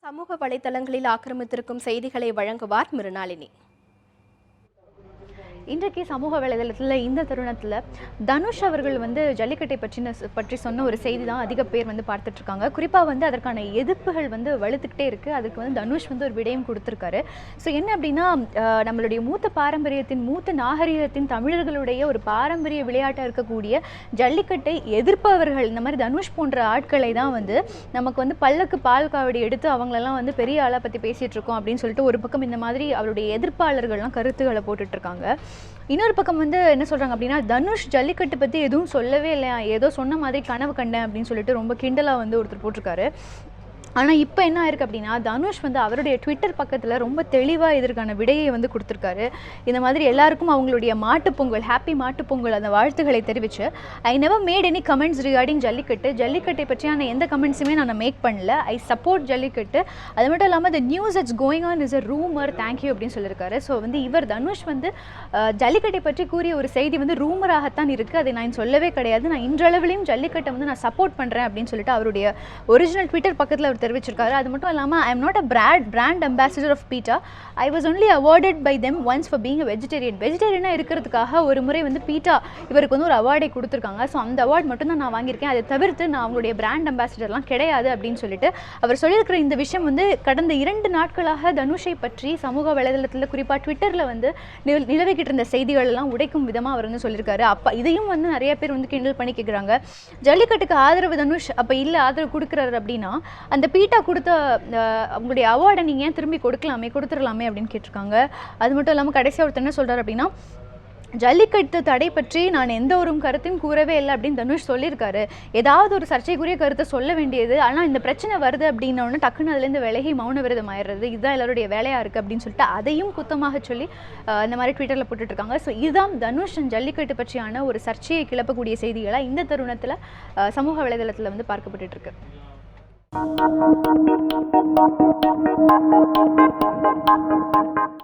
சமூக வலைதளங்களில் ஆக்கிரமித்திருக்கும் செய்திகளை வழங்குவார் மிருணாளினி. இன்றைக்கு சமூக வலைதளத்தில் இந்த தருணத்தில் தனுஷ் அவர்கள் ஜல்லிக்கட்டை பற்றி சொன்ன ஒரு செய்தி தான் அதிக பேர் பார்த்துட்ருக்காங்க. குறிப்பாக அதற்கான எதிர்ப்புகள் வலுத்துக்கிட்டே இருக்குது. அதுக்கு தனுஷ் ஒரு விடயம் கொடுத்துருக்காரு. ஸோ என்ன அப்படின்னா, நம்மளுடைய மூத்த பாரம்பரியத்தின் மூத்த நாகரிகத்தின் தமிழர்களுடைய ஒரு பாரம்பரிய விளையாட்டாக இருக்கக்கூடிய ஜல்லிக்கட்டை எதிர்ப்பவர்கள் இந்த மாதிரி தனுஷ் போன்ற ஆட்களை தான் நமக்கு பல்லக்கு பால் காவடி எடுத்து அவங்களெல்லாம் பெரிய ஆளை பற்றி பேசிகிட்டு இருக்கோம் அப்படின்னு சொல்லிட்டு ஒரு பக்கம் இந்த மாதிரி அவருடைய எதிர்ப்பாளர்கள்லாம் கருத்துக்களை போட்டுட்ருக்காங்க. இன்னொரு பக்கம் என்ன சொல்கிறாங்க அப்படின்னா, தனுஷ் ஜல்லிக்கட்டு பற்றி எதுவும் சொல்லவே இல்லையா, ஏதோ சொன்ன மாதிரி கனவு கண்டேன் அப்படின்னு சொல்லிட்டு ரொம்ப கிண்டலாக ஒருத்தர் போட்டிருக்காரு. ஆனால் இப்போ என்ன ஆயிருக்கு அப்படின்னா, தனுஷ் அவருடைய ட்விட்டர் பக்கத்தில் ரொம்ப தெளிவாக இதற்கான விடையை கொடுத்துருக்காரு. இந்த மாதிரி எல்லாருக்கும் அவங்களுடைய மாட்டுப்பொங்கல், ஹாப்பி மாட்டுப்பொங்கல் அந்த வாழ்த்துக்களை தெரிவித்து, I never mat any comments regarding ஜல்லிக்கட்டை பற்றியான எந்த கமெண்ட்ஸுமே நான் மேக் பண்ணல. I support jallikattu. அது மட்டும் இல்லாமல் the news it's going on is a rumour, thank you அப்படின்னு சொல்லியிருக்காரு. ஸோ இவர் தனுஷ் ஜல்லிக்கட்டை பற்றி கூறிய ஒரு செய்தி ரூமராகத்தான் இருக்குது. அதை நான் சொல்லவே கிடையாது. நான் இன்றளவிலையும் ஜல்லிக்கட்டை நான் சப்போர்ட் பண்ணுறேன் அப்படின்னு சொல்லிட்டு அவருடைய ஒரிஜினல் ட்விட்டர் பக்கத்தில் அவர் தெரிவிச்சிருக்காரு. அது மட்டும் இல்லாமல், I am not a brand ambassador of PETA. I was only awarded by them once for being a வெஜிடேரியனாக இருக்கிறதுக்காக ஒரு முறை பீட்டா இவருக்கு ஒரு அவார்டை கொடுத்துருக்காங்க. ஸோ அந்த அவார்டு மட்டும் தான் நான் வாங்கியிருக்கேன். அதை தவிர்த்து நான் அவங்களுடைய பிராண்ட் அம்பாசிடர்லாம் கிடையாது அப்படின்னு சொல்லிட்டு அவர் சொல்லியிருக்கிற இந்த விஷயம் கடந்த 2 நாட்களாக தனுஷை பற்றி சமூக வலைதளத்தில் குறிப்பாக ட்விட்டரில் நிலவிக்கிட்டு இருந்த செய்திகள் எல்லாம் உடைக்கும் விதமாக அவர் சொல்லியிருக்காரு. அப்போ இதையும் நிறைய பேர் கிண்டல் பண்ணி கேட்குறாங்க. ஜல்லிக்கட்டுக்கு ஆதரவு தனுஷ் அப்போ இல்லை ஆதரவு கொடுக்குறாரு அப்படின்னா, அந்த பீட்டா கொடுத்த அவங்களுடைய அவார்டை நீங்கள் ஏன் திரும்பி கொடுத்துடலாமே அப்படின்னு கேட்டிருக்காங்க. அது மட்டும் இல்லாமல் கடைசியாக ஒருத்தர் என்ன சொல்கிறார் அப்படின்னா, ஜல்லிக்கட்டு தடை பற்றி நான் எந்த ஒரு கருத்தையும் கூறவே இல்லை அப்படின்னு தனுஷ் சொல்லியிருக்காரு. ஏதாவது ஒரு சர்ச்சைக்குரிய கருத்தை சொல்ல வேண்டியது, ஆனால் இந்த பிரச்சனை வருது அப்படின்னோடனே டக்குன்னு அதுலேருந்து விலகி மௌன விரதம் ஆயிடுறது, இதுதான் எல்லாருடைய வேலையாக இருக்குது அப்படின்னு சொல்லிட்டு அதையும் குத்தமாக சொல்லி இந்த மாதிரி ட்விட்டரில் போட்டுட்ருக்காங்க. ஸோ இதுதான் தனுஷ் ஜல்லிக்கட்டு பற்றியான ஒரு சர்ச்சையை கிளப்பக்கூடிய செய்திகளாக இந்த தருணத்தில் சமூக வலைதளத்தில் பார்க்கப்பட்டுருக்கு.